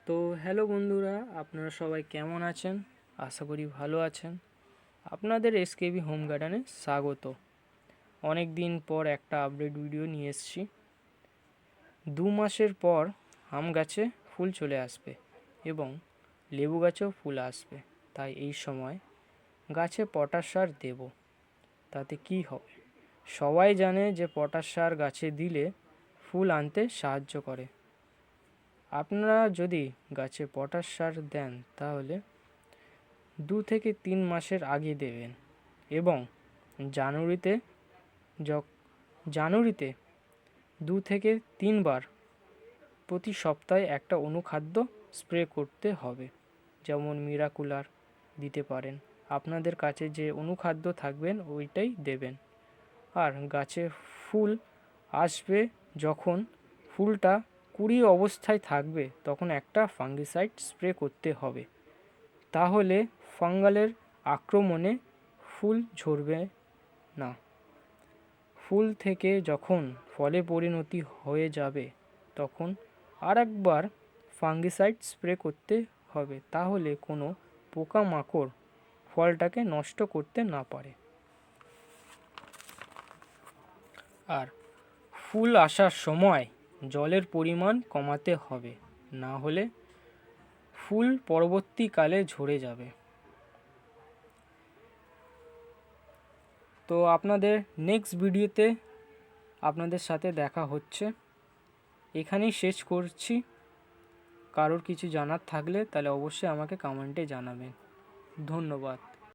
তো হ্যালো বন্ধুরা, আপনারা সবাই কেমন আছেন? আশা করি ভালো আছেন। আপনাদের এসকেবি হোম গার্ডেনে স্বাগত। অনেক দিন পর একটা আপডেট ভিডিও নিয়ে এসেছি। 2 মাসের পর আম গাছে ফুল চলে আসবে এবং লেবু গাছেও ফুল আসবে। তাই এই সময় গাছে পটাশ সার দেব। তাতে কি হবে? সবাই জানে যে পটাশ সার গাছে দিলে ফুল আনতে সাহায্য করে। আপনারা যদি গাছে পটাশ সার দেন তাহলে 2 থেকে 3 মাসের আগে দেবেন এবং জানুয়ারিতে জানুয়ারিতে 2 থেকে 3 বার প্রতি সপ্তাহে একটা অনুখাদ্য স্প্রে করতে হবে। যেমন মিরাকুলার দিতে পারেন। আপনাদের কাছে যে অনুখাদ্য থাকবেন ওইটাই দেবেন। আর গাছে ফুল আসবে যখন ফুলটা কুড়ি অবস্থায় থাকবে তখন একটা ফাঙ্গিসাইড স্প্রে করতে হবে। তাহলে ফাঙ্গালের আক্রমণে ফুল ঝরবে না। ফুল থেকে যখন ফলে পরিণতি হয়ে যাবে তখন আরেকবার ফাঙ্গিসাইড স্প্রে করতে হবে, তাহলে কোনো পোকামাকড় ফলটাকে নষ্ট করতে না পারে। আর ফুল আসার সময় জলের পরিমাণ কমাতে হবে, না হলে ফুল পরবর্তীকালে ঝরে যাবে। তো আপনাদের নেক্সট ভিডিওতে আপনাদের সাথে দেখা হচ্ছে। এখানেই শেষ করছি। কারোর কিছু জানার থাকলে তাহলে অবশ্যই আমাকে কমেন্টে জানাবেন। ধন্যবাদ।